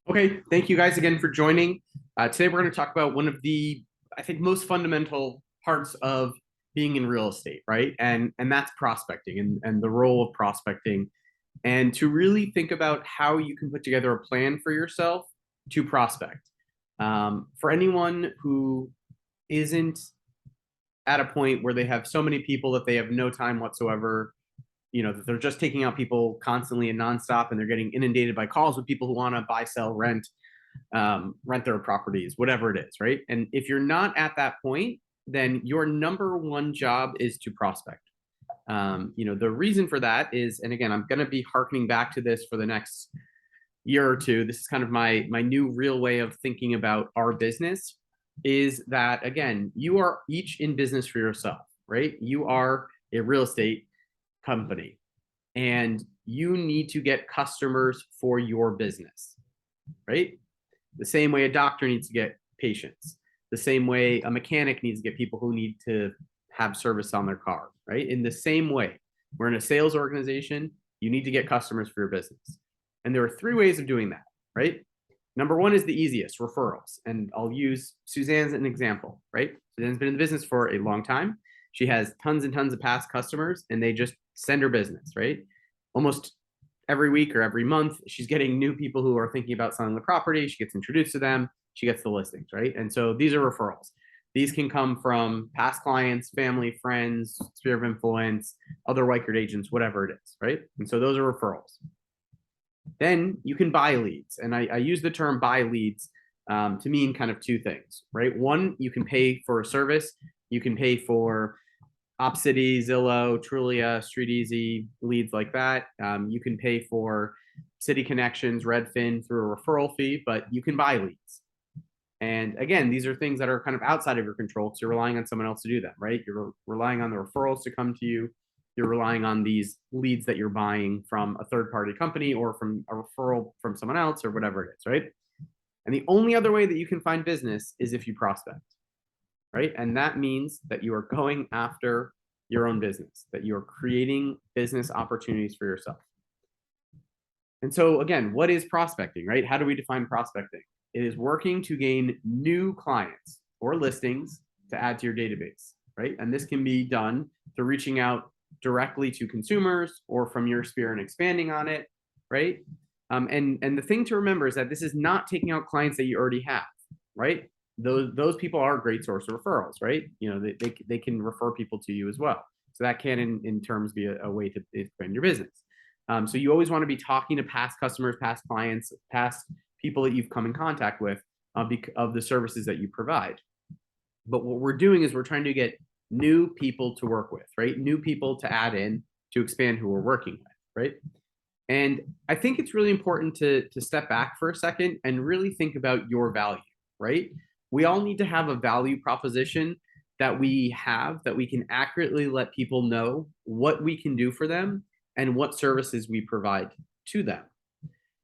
Okay, thank you guys again for joining. Today we're going to talk about one of the, I think, most fundamental parts of being in real estate, right? And that's prospecting and the role of prospecting, and to really think about how you can put together a plan for yourself to prospect. For anyone who isn't at a point where they have so many people that they have no time whatsoever, that they're just taking out people constantly and nonstop, and they're getting inundated by calls with people who want to buy, sell, rent their properties, whatever it is, right? And if you're not at that point, then your number one job is to prospect. The reason for that is, and again, I'm going to be harkening back to this for the next year or two. This is kind of my new real way of thinking about our business. Is that again, you are each in business for yourself, right? You are a real estate company, and you need to get customers for your business, right? The same way a doctor needs to get patients, the same way a mechanic needs to get people who need to have service on their car, right? In the same way, we're in a sales organization, you need to get customers for your business. And there are three ways of doing that, right? Number one is the easiest, referrals. And I'll use Suzanne as an example, right? Suzanne's been in the business for a long time. She has tons and tons of past customers, and they just send her business, right? Almost every week or every month, she's getting new people who are thinking about selling the property. She gets introduced to them. She gets the listings, right? And so these are referrals. These can come from past clients, family, friends, sphere of influence, other Weichert agents, whatever it is, right? And so those are referrals. Then you can buy leads. And I use the term buy leads to mean kind of two things, right? One, you can pay for a service. You can pay for OpCity, Zillow, Trulia, StreetEasy, leads like that. You can pay for City Connections, Redfin through a referral fee, but you can buy leads. And again, these are things that are kind of outside of your control because you're relying on someone else to do them, right? You're relying on the referrals to come to you. You're relying on these leads that you're buying from a third party company or from a referral from someone else or whatever it is, right? And the only other way that you can find business is if you prospect, right? And that means that you are going after your own business, that you're creating business opportunities for yourself. And so, again, what is prospecting, right? How do we define prospecting? It is working to gain new clients or listings to add to your database, right? And this can be done through reaching out directly to consumers or from your sphere and expanding on it, right? And the thing to remember is that this is not taking out clients that you already have, right? Those people are a great source of referrals, right? They can refer people to you as well. So that can in terms be a way to expand your business. So you always want to be talking to past customers, past clients, past people that you've come in contact with of the services that you provide. But what we're doing is we're trying to get new people to work with, right? New people to add in to expand who we're working with, right? And I think it's really important to step back for a second and really think about your value, right? We all need to have a value proposition that we have that we can accurately let people know what we can do for them and what services we provide to them.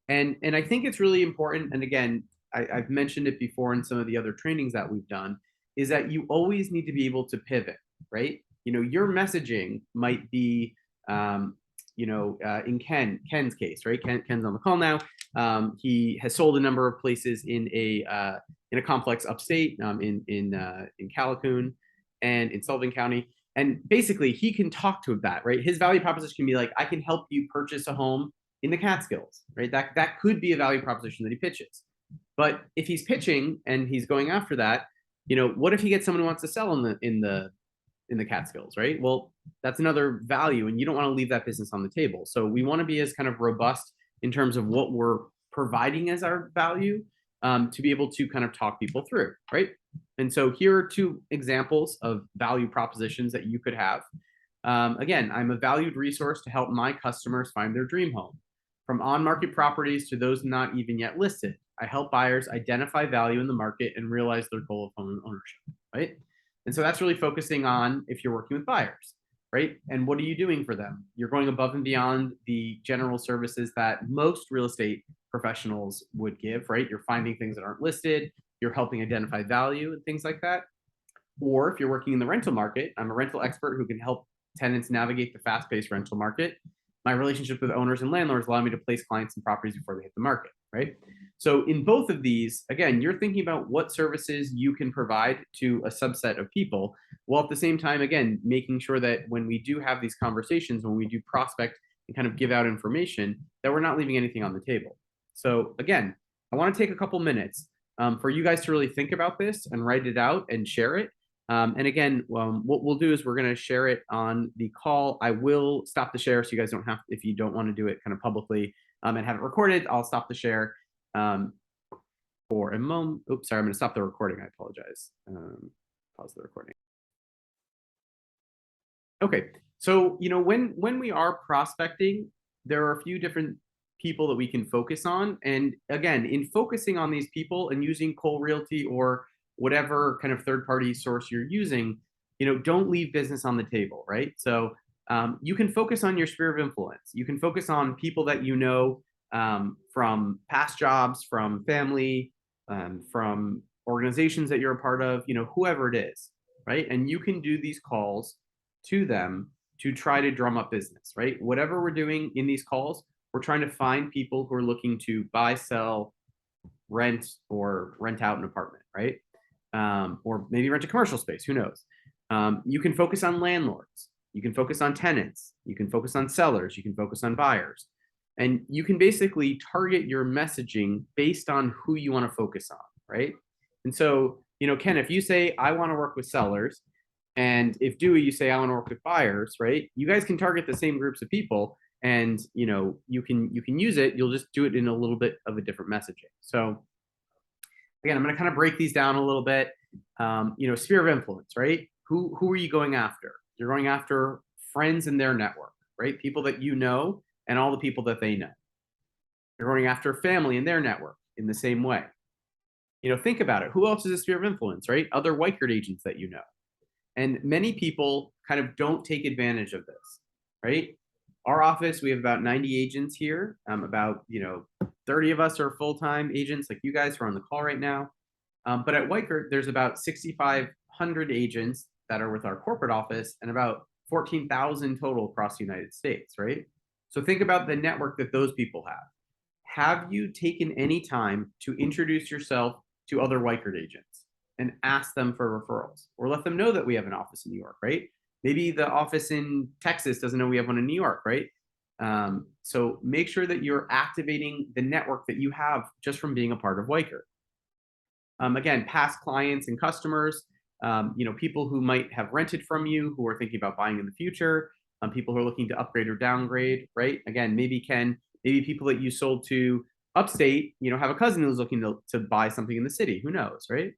And I think it's really important. And again, I've mentioned it before in some of the other trainings that we've done, is that you always need to be able to pivot, right? Your messaging might be, in Ken's case, right? Ken's on the call now. He has sold a number of places in a complex upstate, in Callicoon and in Sullivan County. And basically, he can talk to that, right? His value proposition can be like, I can help you purchase a home in the Catskills, right? That could be a value proposition that he pitches. But if he's pitching and he's going after that, what if he gets someone who wants to sell in the Catskills, right? Well, that's another value, and you don't want to leave that business on the table. So we want to be as kind of robust in terms of what we're providing as our value, to be able to kind of talk people through, right? And so here are two examples of value propositions that you could have. Again, I'm a valued resource to help my customers find their dream home. From on-market properties to those not even yet listed, I help buyers identify value in the market and realize their goal of home ownership, right? And so that's really focusing on if you're working with buyers, right? And what are you doing for them? You're going above and beyond the general services that most real estate professionals would give, right? You're finding things that aren't listed, you're helping identify value and things like that. Or if you're working in the rental market, I'm a rental expert who can help tenants navigate the fast-paced rental market. My relationship with owners and landlords allow me to place clients in properties before they hit the market, right? So in both of these, again, you're thinking about what services you can provide to a subset of people, while at the same time, again, making sure that when we do have these conversations, when we do prospect and kind of give out information, that we're not leaving anything on the table. So again, I want to take a couple minutes for you guys to really think about this and write it out and share it. And again, what we'll do is we're going to share it on the call. I will stop the share so you guys don't have, if you don't want to do it kind of publicly and have it recorded, I'll stop the share for a moment. Oops, sorry, I'm going to stop the recording. I apologize. Pause the recording. Okay, so when we are prospecting, there are a few different people that we can focus on. And again, in focusing on these people and using Cole Realty or whatever kind of third-party source you're using, don't leave business on the table, right? So you can focus on your sphere of influence. You can focus on people that you know from past jobs, from family, from organizations that you're a part of, whoever it is, right? And you can do these calls to them to try to drum up business, right? Whatever we're doing in these calls, we're trying to find people who are looking to buy, sell, rent, or rent out an apartment, right? Or maybe rent a commercial space, who knows? You can focus on landlords. You can focus on tenants. You can focus on sellers. You can focus on buyers. And you can basically target your messaging based on who you want to focus on, right? And so, Ken, if you say, I want to work with sellers, and if Dewey, you say, I want to work with buyers, right? You guys can target the same groups of people, and you can use it. You'll just do it in a little bit of a different messaging. So again, I'm going to kind of break these down a little bit. Sphere of influence, right? Who are you going after? You're going after friends in their network, right? People that you know and all the people that they know. You're going after family in their network in the same way. Think about it. Who else is a sphere of influence, right? Other Weichert agents that you know. And many people kind of don't take advantage of this, right? Our office, we have about 90 agents here. About 30 of us are full-time agents like you guys who are on the call right now. But at Weichert, there's about 6,500 agents that are with our corporate office and about 14,000 total across the United States, right? So think about the network that those people have. Have you taken any time to introduce yourself to other Weichert agents and ask them for referrals, or let them know that we have an office in New York, right? Maybe the office in Texas doesn't know we have one in New York, right? So make sure that you're activating the network that you have just from being a part of Weichert. Again, past clients and customers, people who might have rented from you, who are thinking about buying in the future, people who are looking to upgrade or downgrade, right? Again, maybe people that you sold to upstate, have a cousin who's looking to buy something in the city. Who knows, right?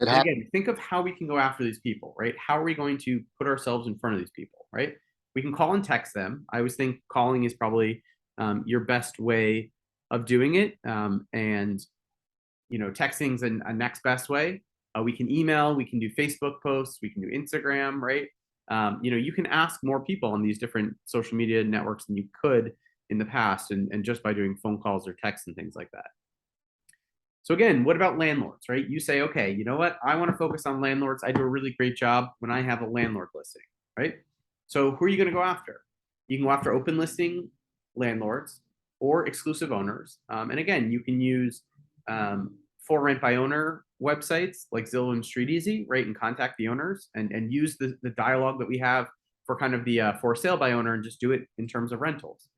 Again, think of how we can go after these people, right? How are we going to put ourselves in front of these people, right? We can call and text them. I always think calling is probably your best way of doing it. And texting's a next best way. We can email, we can do Facebook posts, we can do Instagram, right? You can ask more people on these different social media networks than you could in the past, and just by doing phone calls or texts and things like that. So again, what about landlords, right? You say, okay, you know what? I want to focus on landlords. I do a really great job when I have a landlord listing, right? So who are you going to go after? You can go after open listing landlords or exclusive owners. And again, you can use for rent by owner websites like Zillow and StreetEasy, right? And contact the owners and use the dialogue that we have for kind of the for sale by owner and just do it in terms of rentals.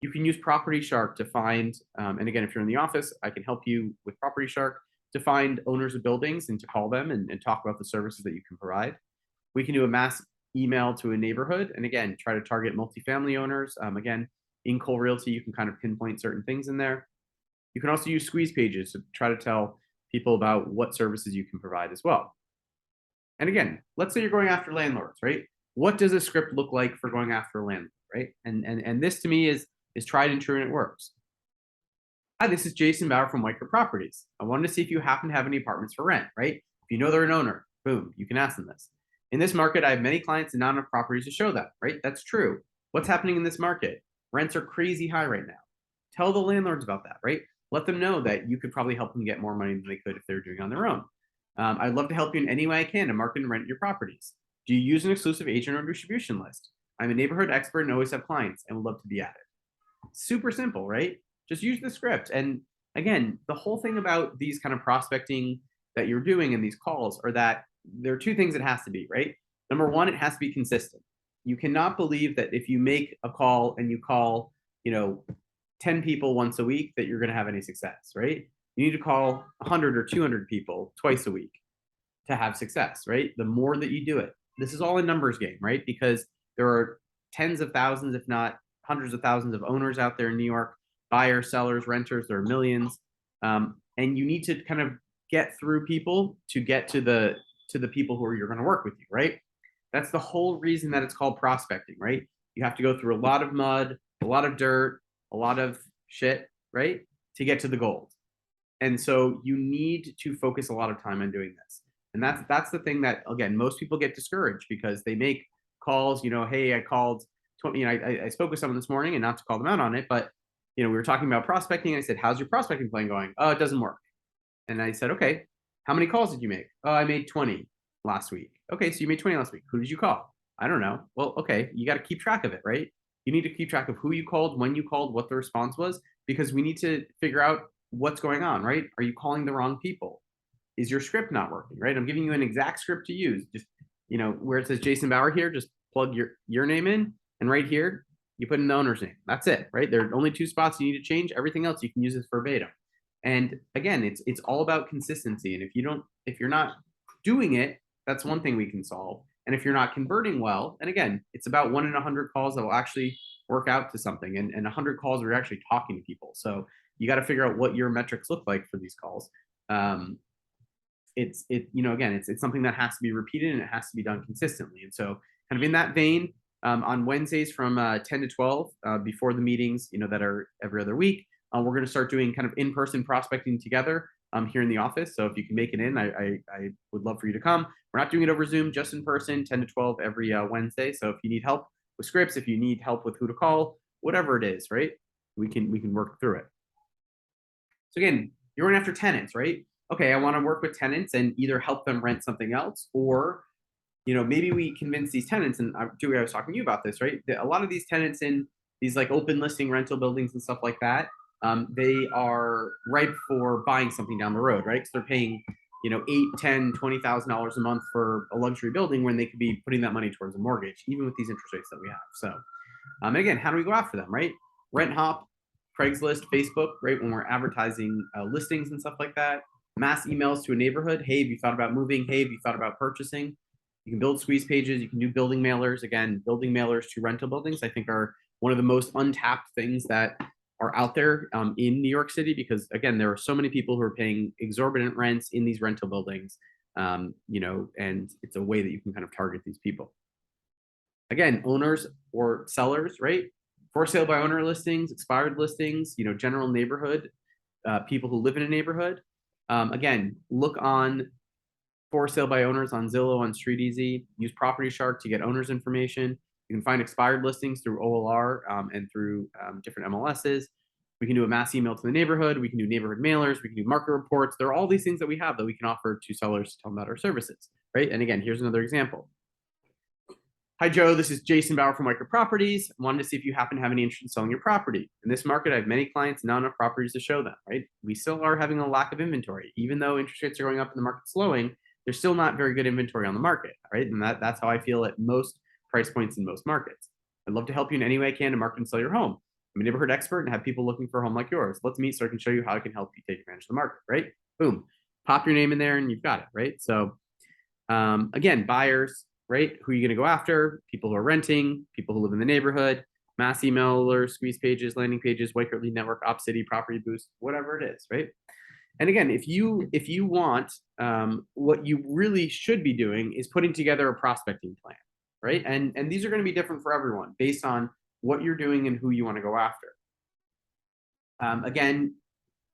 You can use Property Shark to find, and again, if you're in the office, I can help you with Property Shark to find owners of buildings and to call them and talk about the services that you can provide. We can do a mass email to a neighborhood and again, try to target multifamily owners. Again, in Cole Realty, you can kind of pinpoint certain things in there. You can also use squeeze pages to try to tell people about what services you can provide as well. And again, let's say you're going after landlords, right? What does a script look like for going after a landlord, right? And this to me is tried and true and it works. Hi, this is Jason Bauer from Weichert Properties. I wanted to see if you happen to have any apartments for rent, right? If you know they're an owner, boom, you can ask them this. In this market, I have many clients and not enough properties to show that, right? That's true. What's happening in this market? Rents are crazy high right now. Tell the landlords about that, right? Let them know that you could probably help them get more money than they could if they were doing it on their own. I'd love to help you in any way I can to market and rent your properties. Do you use an exclusive agent or distribution list? I'm a neighborhood expert and always have clients and would love to be added. Super simple, right? Just use the script. And again, the whole thing about these kind of prospecting that you're doing and these calls are that there are two things it has to be, right? Number one, it has to be consistent. You cannot believe that if you make a call and you call, 10 people once a week, that you're going to have any success, right? You need to call 100 or 200 people twice a week to have success, right? The more that you do it, this is all a numbers game, right? Because there are tens of thousands, if not hundreds of thousands of owners out there in New York, buyers, sellers, renters, there are millions. And you need to kind of get through people to get to the people who are you're going to work with you, right? That's the whole reason that it's called prospecting, right? You have to go through a lot of mud, a lot of dirt, a lot of shit, right? To get to the gold. And so you need to focus a lot of time on doing this. And that's the thing that, again, most people get discouraged because they make calls, hey, I called 20, I spoke with someone this morning, and not to call them out on it, but we were talking about prospecting. I said, how's your prospecting plan going? Oh, it doesn't work. And I said, okay, how many calls did you make? Oh, I made 20 last week. Okay, so you made 20 last week. Who did you call? I don't know. Well, okay, you got to keep track of it, right? You need to keep track of who you called, when you called, what the response was, because we need to figure out what's going on, right? Are you calling the wrong people? Is your script not working, right? I'm giving you an exact script to use. Just, where it says Jason Bauer here, just plug your name in, and right here, you put in the owner's name. That's it, right? There are only two spots you need to change. Everything else, you can use this verbatim. And again, it's all about consistency. And if you're not doing it, that's one thing we can solve. And if you're not converting well, and again, it's about 1 in 100 calls that will actually work out to something, and 100 calls where you're actually talking to people. So you got to figure out what your metrics look like for these calls. Again, it's something that has to be repeated, and it has to be done consistently. And so kind of in that vein, on Wednesdays from 10 to 12, before the meetings, that are every other week, we're going to start doing kind of in-person prospecting together here in the office. So if you can make it in, I would love for you to come. We're not doing it over Zoom, just in person, 10 to 12 every Wednesday. So if you need help with scripts, if you need help with who to call, whatever it is, right? We can work through it. So again, you're going after tenants, right? Okay, I want to work with tenants and either help them rent something else, or maybe we convince these tenants, and Dewey, I was talking to you about this, right? A lot of these tenants in these like open listing rental buildings and stuff like that, they are ripe for buying something down the road, right? Because they're paying, $8, $10, $20,000 a month for a luxury building when they could be putting that money towards a mortgage, even with these interest rates that we have. So, again, how do we go after them, right? Rent Hop, Craigslist, Facebook, right? When we're advertising listings and stuff like that. Mass emails to a neighborhood. Hey, have you thought about moving? Hey, have you thought about purchasing? You can build squeeze pages. You can do building mailers. Again, building mailers to rental buildings, I think, are one of the most untapped things that are out there in New York City, because again, there are so many people who are paying exorbitant rents in these rental buildings, and it's a way that you can kind of target these people. Again, owners or sellers, right? For sale by owner listings, expired listings, general neighborhood, people who live in a neighborhood. Again, look on for sale by owners on Zillow, on StreetEasy. Use Property Shark to get owners information. You can find expired listings through OLR and through different MLSs. We can do a mass email to the neighborhood. We can do neighborhood mailers. We can do market reports. There are all these things that we have that we can offer to sellers to tell them about our services, right? And again, here's another example. Hi, Joe. This is Jason Bauer from Micro Properties. I wanted to see if you happen to have any interest in selling your property. In this market, I have many clients, not enough properties to show them, right? We still are having a lack of inventory. Even though interest rates are going up and the market's slowing, there's still not very good inventory on the market, right? And that's how I feel at most price points in most markets. I'd love to help you in any way I can to market and sell your home. I'm a neighborhood expert and have people looking for a home like yours. Let's meet so I can show you how I can help you take advantage of the market, right? Boom. Pop your name in there and you've got it, right? So again, buyers, right? Who are you going to go after? People who are renting, people who live in the neighborhood, mass emailers, squeeze pages, landing pages, White Coat Lead Network, OpCity, Property Boost, whatever it is, right? And again, if you want, what you really should be doing is putting together a prospecting plan, right? And these are going to be different for everyone based on what you're doing and who you want to go after. Again,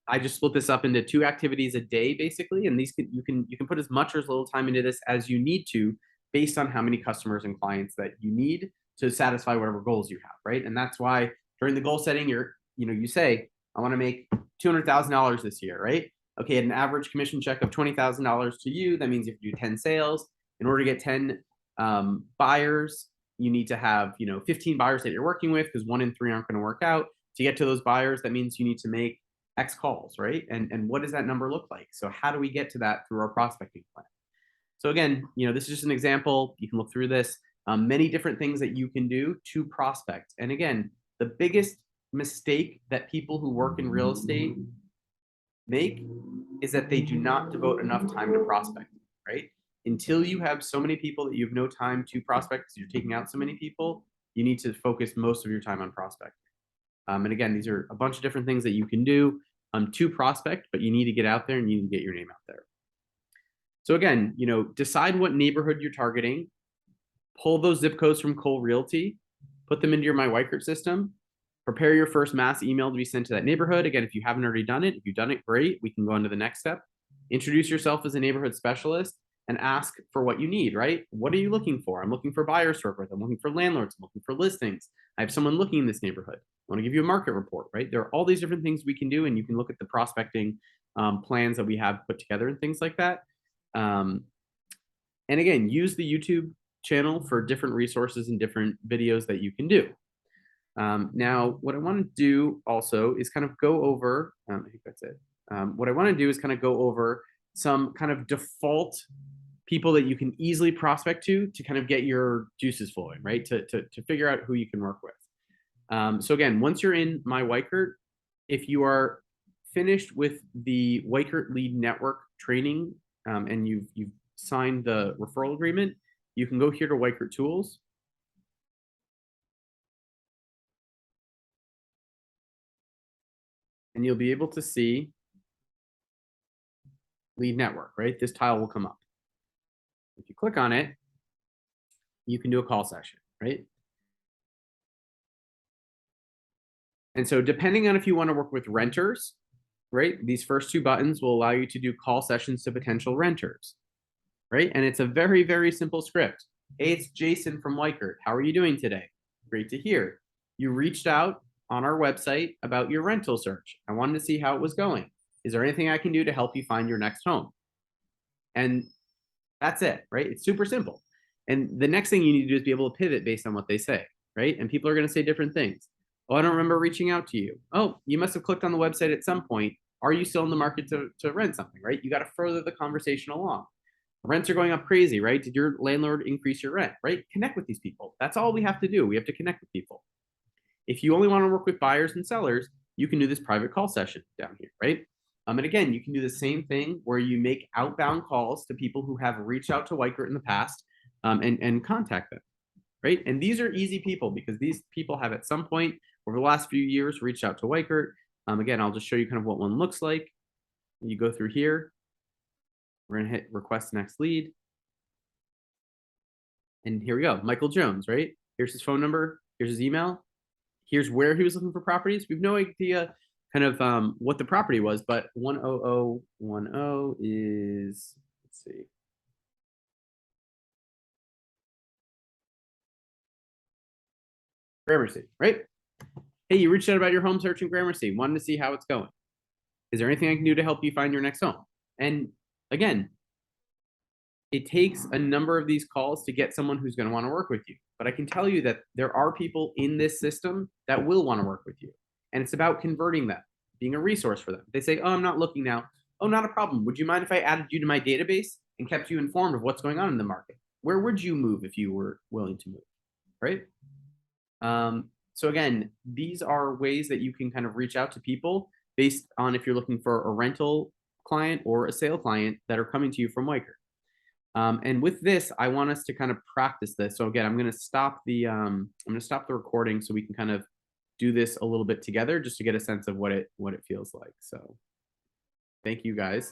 I just split this up into 2 activities a day, basically, and these you can put as much or as little time into this as you need to, based on how many customers and clients that you need to satisfy whatever goals you have, right? And that's why during the goal setting, you say, I want to make $200,000 this year, right? Okay, at an average commission check of $20,000 to you, that means you have to do 10 sales. In order to get 10 buyers, you need to have 15 buyers that you're working with, because 1 in 3 aren't going to work out. To get to those buyers, that means you need to make X calls, right? And what does that number look like? So how do we get to that through our prospecting plan? So again, this is just an example. You can look through this. Many different things that you can do to prospect. And again, the biggest mistake that people who work in real estate make is that they do not devote enough time to prospecting, right? Until you have so many people that you have no time to prospect because you're taking out so many people, you need to focus most of your time on prospecting. And again, these are a bunch of different things that you can do to prospect, but you need to get out there and you need to get your name out there. So again, decide what neighborhood you're targeting, pull those zip codes from Cole Realty, put them into your MyWhiteCart system, prepare your first mass email to be sent to that neighborhood. Again, if you haven't already done it, if you've done it, great. We can go on to the next step. Introduce yourself as a neighborhood specialist and ask for what you need, right? What are you looking for? I'm looking for buyers to work with. I'm looking for landlords. I'm looking for listings. I have someone looking in this neighborhood. I want to give you a market report, right? There are all these different things we can do, and you can look at the prospecting plans that we have put together and things like that. And again, use the YouTube channel for different resources and different videos that you can do. Now, what I want to do also is kind of go over, I think that's it. What I want to do is kind of go over some kind of default people that you can easily prospect to kind of get your juices flowing, right? To figure out who you can work with. So again, once you're in MyWhiteCart, if you are finished with the WhiteCart Lead Network training and you've signed the referral agreement, you can go here to WhiteCart Tools. And you'll be able to see Lead Network, right? This tile will come up. If you click on it, you can do a call session, right? And so depending on if you want to work with renters, right, these first two buttons will allow you to do call sessions to potential renters, right? And it's a very, very simple script. Hey, it's Jason from WhiteCart. How are you doing today? Great to hear. You reached out on our website about your rental search. I wanted to see how it was going. Is there anything I can do to help you find your next home? And that's it, right? It's super simple. And the next thing you need to do is be able to pivot based on what they say, right? And people are going to say different things. Oh, I don't remember reaching out to you. Oh, you must have clicked on the website at some point. Are you still in the market to rent something, right? You got to further the conversation along. Rents are going up crazy, right? Did your landlord increase your rent, right? Connect with these people. That's all we have to do. We have to connect with people. If you only want to work with buyers and sellers, you can do this private call session down here, right? And again, you can do the same thing where you make outbound calls to people who have reached out to WhiteCart in the past and contact them, right? And these are easy people because these people have at some point over the last few years reached out to WhiteCart. Again, I'll just show you kind of what one looks like. You go through here. We're going to hit request next lead. And here we go. Michael Jones, right? Here's his phone number. Here's his email. Here's where he was looking for properties. We have no idea kind of what the property was, but 10010 is, let's see. Gramercy, right? Hey, you reached out about your home search in Gramercy. Wanted to see how it's going. Is there anything I can do to help you find your next home? And again, it takes a number of these calls to get someone who's going to want to work with you. But I can tell you that there are people in this system that will want to work with you. And it's about converting them, being a resource for them. They say, oh, I'm not looking now. Oh, not a problem. Would you mind if I added you to my database and kept you informed of what's going on in the market? Where would you move if you were willing to move, right? So again, these are ways that you can kind of reach out to people based on if you're looking for a rental client or a sale client that are coming to you from WhiteCart. And with this, I want us to kind of practice this. So again, I'm going to stop the recording so we can kind of do this a little bit together just to get a sense of what it feels like. So thank you guys.